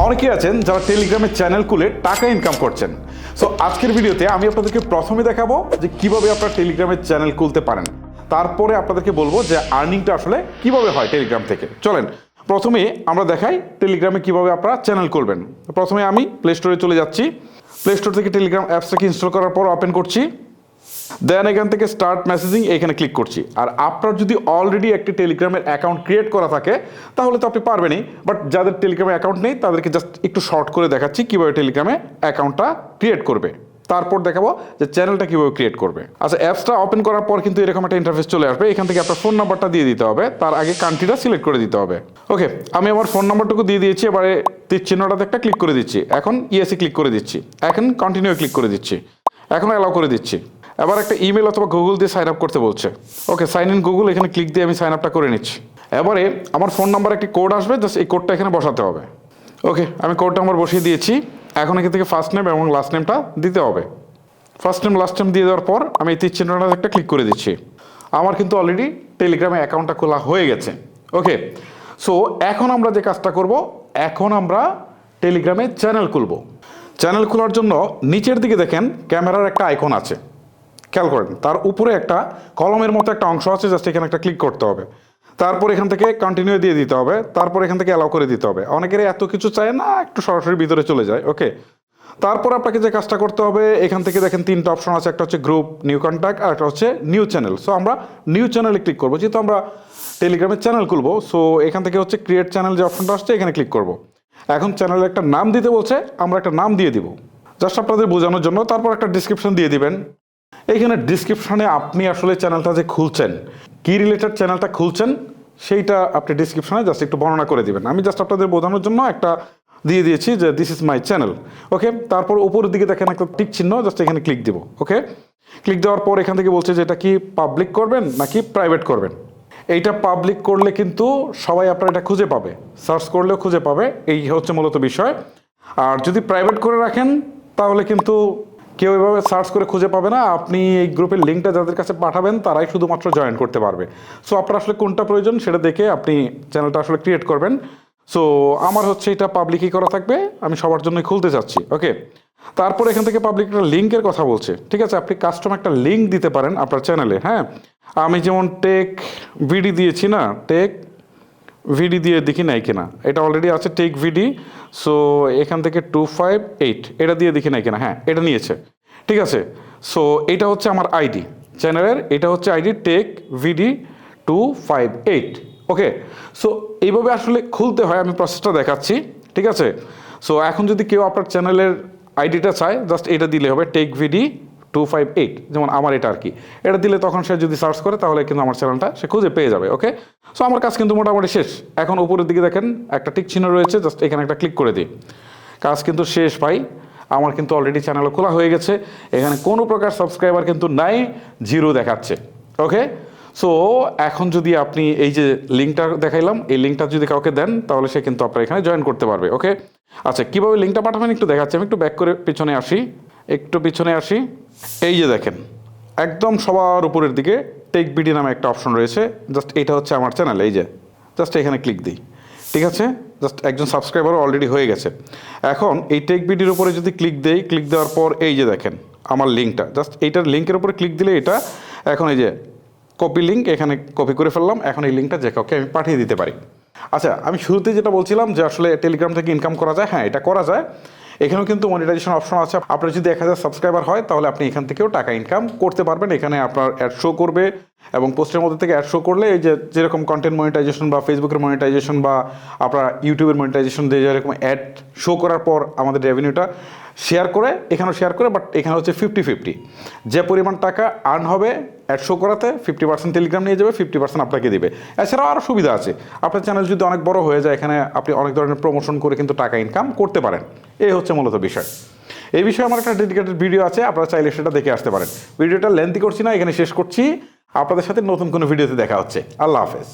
অনেকেই আছেন যারা টেলিগ্রামে চ্যানেল খুলে টাকা ইনকাম করছেন। সো আজকের ভিডিওতে আমি আপনাদেরকে প্রথমে দেখাবো যে কিভাবে আপনারা টেলিগ্রামের চ্যানেল খুলতে পারেন, তারপরে আপনাদেরকে বলবো যে আর্নিংটা আসলে কিভাবে হয় টেলিগ্রাম থেকে। চলেন প্রথমে আমরা দেখাই টেলিগ্রামে কিভাবে আপনারা চ্যানেল খুলবেন। প্রথমে আমি প্লে স্টোরে চলে যাচ্ছি, প্লে স্টোর থেকে টেলিগ্রাম অ্যাপসটাকে ইনস্টল করার পর ওপেন করছি, দেন এখান থেকে স্টার্ট মেসেজিং এখানে ক্লিক করছি। আর আপনার যদি অলরেডি একটি টেলিগ্রামের অ্যাকাউন্ট ক্রিয়েট করা থাকে তাহলে তো আপনি পারবেনই, বাট যাদের টেলিগ্রামে অ্যাকাউন্ট নেই তাদেরকে জাস্ট একটু শর্ট করে দেখাচ্ছি কীভাবে টেলিগ্রামে অ্যাকাউন্টটা ক্রিয়েট করবে, তারপর দেখাবো যে চ্যানেলটা কীভাবে ক্রিয়েট করবে। আচ্ছা, অ্যাপসটা ওপেন করার পর কিন্তু এরকম একটা ইন্টারফেস চলে আসবে। এখান থেকে আপনার ফোন নাম্বারটা দিয়ে দিতে হবে, তার আগে কান্ট্রিটা সিলেক্ট করে দিতে হবে। ওকে, আমি আমার ফোন নাম্বারটুকু দিয়ে দিয়েছি, এবারে তীর চিহ্নটাতে একটা ক্লিক করে দিচ্ছি, এখন ইএসএ ক্লিক করে দিচ্ছি, এখন কন্টিনিউ ক্লিক করে দিচ্ছি, এখন অ্যালাউ করে দিচ্ছি। এবার একটা ইমেল অথবা গুগল দিয়ে সাইন আপ করতে বলছে। ওকে, সাইন ইন গুগল, এখানে ক্লিক দিয়ে আমি সাইন আপটা করে নিচ্ছি। এবারে আমার ফোন নাম্বার একটি কোড আসবে, জাস্ট এই কোডটা এখানে বসাতে হবে। ওকে, আমি কোডটা আমার বসিয়ে দিয়েছি। এখন এখান থেকে ফার্স্ট নেম এবং লাস্ট নেমটা দিতে হবে। ফার্স্ট নেম লাস্ট নেম দিয়ে দেওয়ার পর আমি এই তীর চিহ্নটা একটা ক্লিক করে দিচ্ছি। আমার কিন্তু অলরেডি টেলিগ্রামে অ্যাকাউন্টটা খোলা হয়ে গেছে। ওকে, সো এখন আমরা যে কাজটা করব, এখন আমরা টেলিগ্রামে চ্যানেল খুলব। চ্যানেল খোলার জন্য নিচের দিকে দেখেন ক্যামেরার একটা আইকন আছে, খেয়াল করেন, তার উপরে একটা কলমের মতো একটা অংশ আছে, জাস্ট এখানে একটা ক্লিক করতে হবে। তারপর এখান থেকে কন্টিনিউ দিয়ে দিতে হবে, তারপর এখান থেকে অ্যালাউ করে দিতে হবে। অনেকের এত কিছু চায় না, একটু সরাসরি ভিতরে চলে যায়। ওকে, তারপর আপনাকে যে কাজটা করতে হবে, এখান থেকে দেখেন তিনটা অপশন আছে, একটা হচ্ছে গ্রুপ, নিউ কন্ট্যাক্ট, আর একটা হচ্ছে নিউ চ্যানেল। সো আমরা নিউ চ্যানেলে ক্লিক করবো, যেহেতু আমরা টেলিগ্রামের চ্যানেল খুলবো। সো এখান থেকে হচ্ছে ক্রিয়েট চ্যানেল যে অপশনটা আসছে এখানে ক্লিক করবো। এখন চ্যানেলে একটা নাম দিতে বলছে, আমরা একটা নাম দিয়ে দিব জাস্ট আপনাদের বোঝানোর জন্য। তারপর একটা ডিসক্রিপশন দিয়ে দিবেন। এইখানে ডিসক্রিপশনে আপনি আসলে চ্যানেলটা যে খুলছেন, কি রিলেটেড চ্যানেলটা খুলছেন সেইটা আপনি ডিসক্রিপশনে জাস্ট একটু বর্ণনা করে দিবেন। আমি জাস্ট আপনাদের বোঝানোর জন্য একটা দিয়ে দিয়েছি যে দিস ইজ মাই চ্যানেল। ওকে, তারপর উপরের দিকে দেখেন একটা টিক চিহ্ন, জাস্ট এখানে ক্লিক দিব। ওকে, ক্লিক দেওয়ার পর এখান থেকে বলছে যে এটা কি পাবলিক করবেন নাকি প্রাইভেট করবেন। এইটা পাবলিক করলে কিন্তু সবাই আপনার এটা খুঁজে পাবে, সার্চ করলেও খুঁজে পাবে, এই হচ্ছে মূলত বিষয়। আর যদি প্রাইভেট করে রাখেন তাহলে কিন্তু কেউ এভাবে সার্চ করে খুঁজে পাবে না। আপনি এই গ্রুপের লিঙ্কটা যাদের কাছে পাঠাবেন তারাই শুধুমাত্র জয়েন করতে পারবে। সো আপনার আসলে কোনটা প্রয়োজন সেটা দেখে আপনি চ্যানেলটা আসলে ক্রিয়েট করবেন। সো আমার হচ্ছে এটা পাবলিকই করা থাকবে, আমি সবার জন্যই খুলতে চাচ্ছি। ওকে, তারপর এখান থেকে পাবলিক একটা লিঙ্কের কথা বলছে। ঠিক আছে, আপনি কাস্টম একটা লিঙ্ক দিতে পারেন আপনার চ্যানেলে। হ্যাঁ, আমি যেমন টেক ভিডি দিয়েছি না, টেক ভিডি দিয়ে দেখি নাই কিনা, এটা অলরেডি আছে টেক ভিডি। সো এখান থেকে 258 এটা দিয়ে দেখি নাই কিনা, হ্যাঁ এটা নিয়েছে। ঠিক আছে, সো এটা হচ্ছে আমার আইডি চ্যানেলের, এটা হচ্ছে আইডি টেক ভিডি 258। ওকে, সো এইভাবে আসলে খুলতে হয়, আমি প্রসেসটা দেখাচ্ছি। ঠিক আছে, সো এখন যদি কেউ আপনার চ্যানেলের আইডিটা চায় জাস্ট এটা দিলে হবে টেক ভিডি 258, যেমন আমার এটা আর কি। এটা দিলে তখন সে যদি সার্চ করে তাহলে কিন্তু আমার চ্যানেলটা সে খুঁজে পেয়ে যাবে। ওকে, সো আমার কাজ কিন্তু মোটামুটি শেষ। এখন উপরের দিকে দেখেন একটা টিক চিহ্ন রয়েছে, জাস্ট এখানে একটা ক্লিক করে দিই। কাজ কিন্তু শেষ ভাই, আমার কিন্তু অলরেডি চ্যানেল খোলা হয়ে গেছে। এখানে কোনো প্রকার সাবস্ক্রাইবার কিন্তু নাই, জিরো দেখাচ্ছে। ওকে, সো এখন যদি আপনি এই যে লিঙ্কটা দেখাইলাম, এই লিঙ্কটা যদি কাউকে দেন তাহলে সে কিন্তু আপনার এখানে জয়েন করতে পারবে। ওকে, আচ্ছা কীভাবে লিঙ্কটা পাঠাবেন একটু দেখাচ্ছি। আমি একটু ব্যাক করে পিছনে আসি, একটু পিছনে আসি। এই যে দেখেন একদম সবার উপরের দিকে টেক ভিডি নামে একটা অপশন রয়েছে, জাস্ট এটা হচ্ছে আমার চ্যানেল। এই যে জাস্ট এখানে ক্লিক দিই। ঠিক আছে, জাস্ট একজন সাবস্ক্রাইবারও অলরেডি হয়ে গেছে। এখন এই টেক ভিডির উপরে যদি ক্লিক দেই, ক্লিক দেওয়ার পর এই যে দেখেন আমার লিঙ্কটা, জাস্ট এইটার লিঙ্কের উপরে ক্লিক দিলে এটা এখন এই যে কপি লিঙ্ক, এখানে কপি করে ফেললাম। এখন এই লিঙ্কটা যে কাউকে আমি পাঠিয়ে দিতে পারি। আচ্ছা, আমি শুরুতে যেটা বলছিলাম যে আসলে টেলিগ্রাম থেকে ইনকাম করা যায়, হ্যাঁ এটা করা যায়। এখানেও কিন্তু মনিটাইজেশন অপশন আছে। আপনার যদি 1000 সাবস্ক্রাইবার হয় তাহলে আপনি এখান থেকেও টাকা ইনকাম করতে পারবেন। এখানে আপনার অ্যাড শো করবে এবং পোস্টের মধ্যে থেকে অ্যাড শো করলে এই যে যেরকম কন্টেন্ট মনিটাইজেশন বা ফেসবুকের মনিটাইজেশন বা আপনার ইউটিউবের মনিটাইজেশন দিয়ে যেরকম অ্যাড শো করার পর আমাদের রেভিনিউটা শেয়ার করে, এখানেও শেয়ার করে, বাট এখানে হচ্ছে 50-50। যে পরিমাণ টাকা আর্ন হবে অ্যাড শো করাতে 50% টেলিগ্রাম নিয়ে যাবে, 50% আপনাকে দিবে। এছাড়াও আরও সুবিধা আছে, আপনার চ্যানেল যদি অনেক বড় হয়ে যায় এখানে আপনি অনেক ধরনের প্রমোশন করে কিন্তু টাকা ইনকাম করতে পারেন। এই হচ্ছে মূলত বিষয়। এই বিষয়ে আমার একটা ডেডিকেটেড ভিডিও আছে, আপনারা চাইলে সেটা দেখে আসতে পারেন। ভিডিওটা লেন্থি করছি না, এখানে শেষ করছি। আপনাদের সাথে নতুন কোনো ভিডিওতে দেখা হচ্ছে। আল্লাহ হাফেজ।